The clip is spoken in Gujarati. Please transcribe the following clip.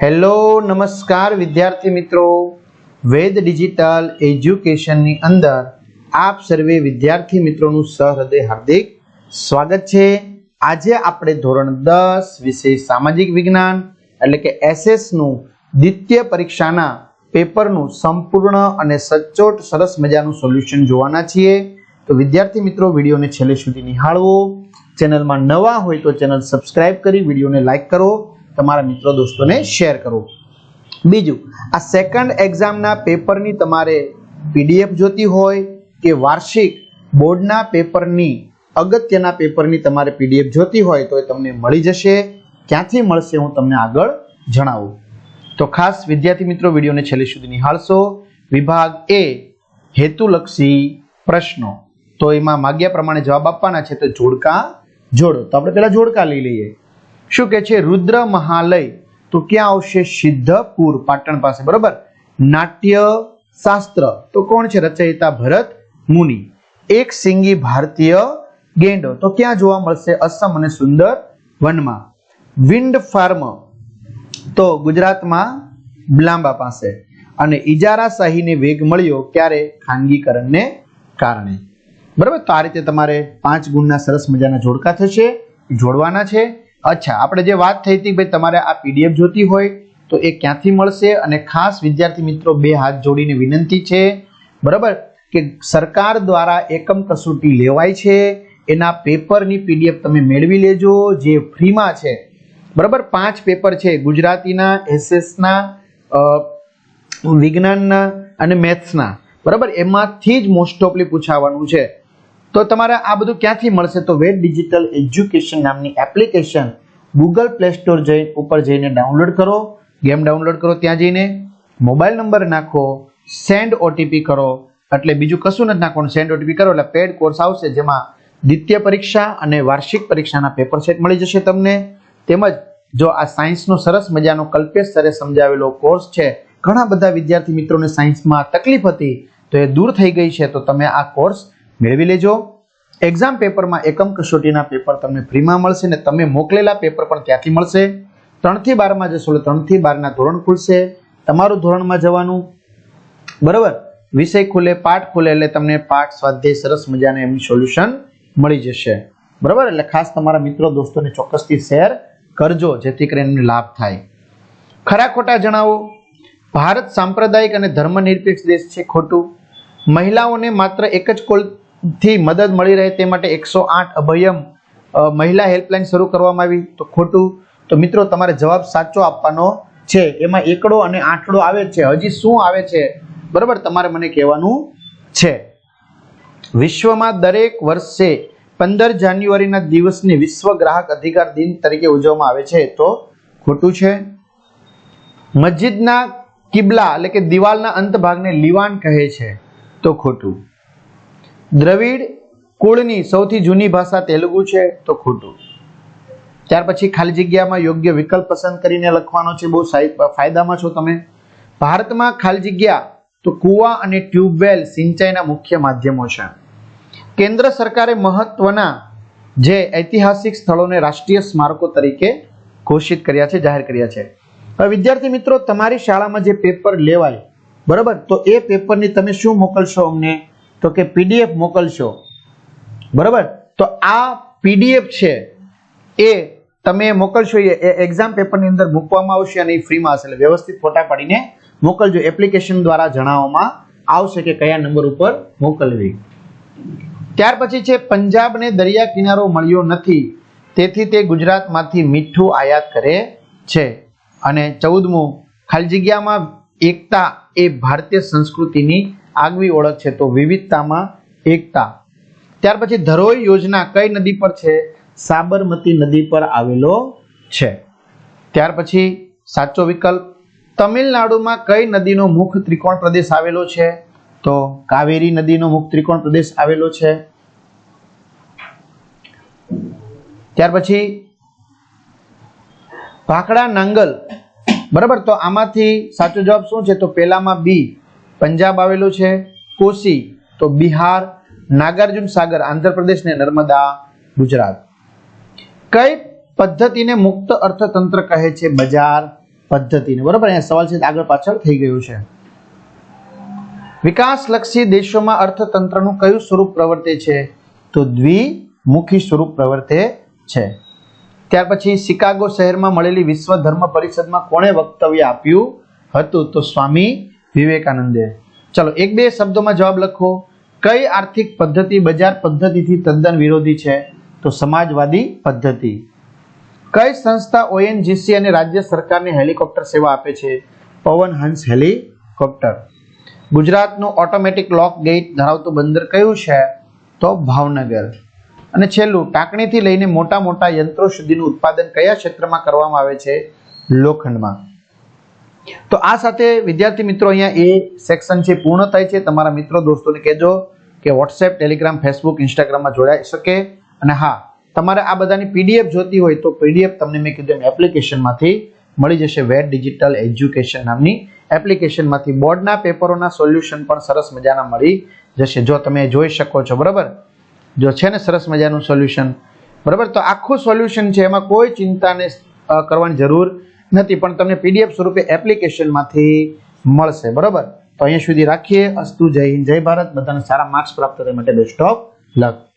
હેલો નમસ્કાર વિદ્યાર્થી મિત્રો, વેદ ડિજિટલ એજ્યુકેશનની અંદર આપ સર્વે વિદ્યાર્થી મિત્રોનું સહૃદય હાર્દિક સ્વાગત છે। આજે આપણે ધોરણ 10 વિષય સામાજિક વિજ્ઞાન એટલે કે એસએસ નું દ્વિતીય પરીક્ષાના પેપરનું સંપૂર્ણ અને સચોટ સરસ મજાનું સોલ્યુશન જોવાના છીએ। તો વિદ્યાર્થી મિત્રો વિડીયોને છેલ્લે સુધી નિહાળવો, ચેનલમાં નવા હોય તો ચેનલ સબસ્ક્રાઇબ કરી વિડીયોને લાઈક કરો, તમારા મિત્રો દોસ્તોને શેર કરો। બીજું, આ સેકન્ડ એક્ઝામના પેપરની તમારે પીડીએફ જોતી હોય કે વાર્ષિક બોર્ડના પેપરની અગત્યના પેપરની તમારે પીડીએફ જોતી હોય તો એ તમને મળી જશે। ક્યાંથી મળશે હું તમને આગળ જણાવું। તો ખાસ વિદ્યાર્થી મિત્રો વિડીયોને છેલ્લે સુધી નિહાળશો। વિભાગ એ હેતુલક્ષી પ્રશ્નો, તો એમાં માગ્યા પ્રમાણે જવાબ આપવાના છે, તો જોડકા જોડો। તો આપણે પહેલા જોડકા લઈ લઈએ। શું કે છે? રુદ્ર મહાલય તો ક્યાં આવશે? સિદ્ધપુર, પાટણ પાસે, બરોબર। નાટ્ય શાસ્ત્ર તો કોણ છે? રચયિતા ભરત મુનિ। એક સિંગી ભારતીય ગેંડો તો ક્યાં જોવા મળશે? અસમ અને સુંદર વનમાં। વિન્ડ ફાર્મ તો ગુજરાતમાં બ્લાંબા પાસે। અને ઇજારાશાહીને વેગ મળ્યો ક્યારે? ખાનગીકરણને કારણે, બરાબર। તો આ રીતે તમારે 5 ગુણના સરસ મજાના જોડકા થશે, જોડવાના છે। અચ્છા, આપણે જે વાત થઈ હતી ભાઈ તમારે આ પીડીએફ જોતી હોય તો એ ક્યાંથી મળશે? અને ખાસ વિદ્યાર્થી મિત્રો બે હાથ જોડીને વિનંતી છે, બરાબર, કે સરકાર દ્વારા એકમ કસોટી લેવાય છે, એના પેપરની પીડીએફ તમે મેળવી લેજો, જે ફ્રીમાં છે, બરાબર। 5 પેપર છે, ગુજરાતીના, એસએસના, વિજ્ઞાનના અને મેથ્સના, બરાબર। એમાંથી જ મોસ્ટ ઓફલી પૂછાવાનું છે। તો તમારે આ બધું ક્યાંથી મળશે? તો વેદ ડિજિટલ એજ્યુકેશન નામની એપ્લિકેશન ગૂગલ પ્લે સ્ટોર ઉપર જઈને ડાઉનલોડ કરો, ગેમ ડાઉનલોડ કરો, ત્યાં જઈને મોબાઈલ નંબર નાખો, સેન્ડ ઓટીપી કરો, એટલે બીજું કશું નથી નાખવાનું, સેન્ડ ઓટીપી કરો એટલે પેડ કોર્સ આવશે, જેમાં દ્વિતીય પરીક્ષા અને વાર્ષિક પરીક્ષાના પેપર સેટ મળી જશે તમને। તેમજ જો આ સાયન્સનો સરસ મજાનો કલ્પેશ સરે સમજાવેલો કોર્સ છે, ઘણા બધા વિદ્યાર્થી મિત્રોને સાયન્સમાં તકલીફ હતી તો એ દૂર થઈ ગઈ છે, તો તમે આ કોર્સ મેળવી લેજો। એક્ઝામ પેપરમાં એકમ કસોટીના પેપર તમને ફ્રીમાં મળશે ને તમે મોકલેલા પેપર પણ ત્યાંથી મળશે। 3 થી 12 જશો એટલે 3 થી 12 ધોરણ ખુલશે, તમારું ધોરણમાં જવાનું, બરાબર। વિષય ખુલે, પાઠ ખુલે એટલે તમને પાઠ સ્વાધ્યાય સરસ મજાના એમનું સોલ્યુશન મળી જશે, બરાબર। એટલે ખાસ તમારા મિત્રો દોસ્તોને ચોક્કસથી શેર કરજો, જેથી કરીને એમને લાભ થાય। ખરા ખોટા જણાવો। ભારત સાંપ્રદાયિક અને ધર્મનિરપેક્ષ દેશ છે, ખોટું। મહિલાઓને માત્ર એક જ કોલથી મદદ મળી રહે તે માટે 108 અભયમ મહિલા હેલ્પલાઇન શરૂ કરવામાં આવી, તો ખોટું। તો મિત્રો તમારે જવાબ સાચો આપવાનો છે, એમાં એકડો અને આંકડો આવે છે, હજી શું આવે છે, બરાબર, તમારે મને કહેવાનું છે। વિશ્વમાં દરેક વર્ષે 15 જાન્યુઆરીના દિવસને વિશ્વ ગ્રાહક અધિકાર દિન તરીકે ઉજવવામાં આવે છે, તો ખોટું છે। મસ્જિદના કિબલા એટલે કે દિવાલના અંત ભાગને લીવાન કહે છે, તો ખોટું। દ્રવિડ કુળની સૌથી જૂની ભાષા તેલુગુ છે, તો ખોટું। ત્યાર પછી ખાલી જગ્યામાં યોગ્ય વિકલ્પ પસંદ કરીને લખવાનો છે, બહુ ફાયદામાં છો તમે। ભારતમાં ખાલી જગ્યા તો કુવા અને ટ્યુબવેલ સિંચાઈના મુખ્ય માધ્યમો છે। કેન્દ્ર સરકારે મહત્વના જે ઐતિહાસિક સ્થળોને રાષ્ટ્રીય સ્મારકો તરીકે ઘોષિત કર્યા છે, જાહેર કર્યા છે। હવે વિદ્યાર્થી મિત્રો તમારી શાળામાં જે પેપર લેવાય, બરાબર, તો એ પેપરની તમે શું મોકલશો અમને? તો કે પીડીએફ મોકલશો, બરાબર। તો આ પીડીએફ છે એ તમે મોકલશો, એ એક્ઝામ પેપરની અંદર મૂકવામાં આવશે અને એ ફ્રીમાં હશે, એટલે વ્યવસ્થિત ફોટા પાડીને મોકલજો। એપ્લિકેશન દ્વારા જણાવવામાં આવશે કે કયા નંબર ઉપર મોકલવી। ત્યાર પછી છે પંજાબને દરિયા કિનારો મળ્યો નથી, તેથી તે ગુજરાતમાંથી મીઠું આયાત કરે છે। અને 14મું, ખાલી જગ્યામાં એકતા એ ભારતીય સંસ્કૃતિની આગવી ઓળખ છે, તો વિવિધતામાં એકતા। ત્યાર પછી ધરોઈ યોજના કઈ નદી પર છે? સાબરમતી નદી પર આવેલો છે। ત્યાર પછી સાચો વિકલ્પ, તમિલનાડુમાં કઈ નદીનો મુખ ત્રિકોણ પ્રદેશ આવેલો છે? તો કાવેરી નદીનો મુખ ત્રિકોણ પ્રદેશ આવેલો છે। ત્યાર પછી ભાખડા નાંગલ, બરાબર, તો આમાંથી સાચો જવાબ શું છે? તો પહેલામાં બી, પંજાબ આવેલું છે। કોસી તો બિહાર, નાગાર્જુન સાગર આંધ્રપ્રદેશ ને નર્મદા ગુજરાત। કઈ પદ્ધતિને મુક્ત અર્થતંત્ર કહે છે? બજાર પદ્ધતિને. બરોબર, અહીંયા સવાલ છે આગળ પાછળ થઈ ગયું છે. વિકાસલક્ષી દેશોમાં અર્થતંત્રનું કયું સ્વરૂપ પ્રવર્તે છે? તો દ્વિમુખી સ્વરૂપ પ્રવર્તે છે. ત્યાર પછી શિકાગો શહેરમાં મળેલી વિશ્વ ધર્મ પરિષદમાં કોણે વક્તવ્ય આપ્યું હતું? તો સ્વામી વિવેકાનંદે. ચલો એક બે શબ્દોમાં જવાબ લખો. કઈ આર્થિક પદ્ધતિ બજાર પદ્ધતિથી તદ્દન વિરોધી છે? તો સમાજવાદી પદ્ધતિ. કઈ સંસ્થા ઓએનજીસી અને રાજ્ય સરકારને હેલિકોપ્ટર સેવા આપે છે? પવન હંસ હેલિકોપ્ટર. ગુજરાતનું ઓટોમેટિક લોક ગેટ ધરાવતું બંદર કયું છે? તો ભાવનગર. અને છેલ્લું, ટાંકણીથી લઈને મોટા મોટા યંત્રો સુધીનું ઉત્પાદન કયા ક્ષેત્રમાં કરવામાં આવે છે? લોખંડમાં. તો આ સાથે વિદ્યાર્થી મિત્રો અહીંયા એ સેક્શન છે પૂર્ણ થાય છે. તમારા મિત્રો દોસ્તોને કહેજો કે વોટ્સએપ, ટેલિગ્રામ, ફેસબુક, ઇન્સ્ટાગ્રામમાં જોડાઈ શકે. અને હા, તમારે આ બધાની પીડીએફ જોતી હોય તો પીડીએફ તમને મેં કીધું એપ્લિકેશનમાંથી મળી જશે. વેદ ડિજિટલ એજ્યુકેશન નામની એપ્લિકેશનમાંથી બોર્ડના પેપરોના સોલ્યુશન પણ સરસ મજાના મળી જશે. જો તમે જોઈ શકો છો, બરાબર, જો છે ને સરસ મજાનું સોલ્યુશન, બરાબર. તો આખું સોલ્યુશન છે, એમાં કોઈ ચિંતાને કરવાની જરૂર નથી, પણ તમને પીડીએફ સ્વરૂપે એપ્લિકેશનમાંથી મળશે. બરાબર, તો અહીંયા સુધી રાખીએ. અસ્તુ, જય હિન્દ, જય ભારત. બધાને સારા માર્ક્સ પ્રાપ્ત કરવા માટે બેસ્ટ ઓફ લક.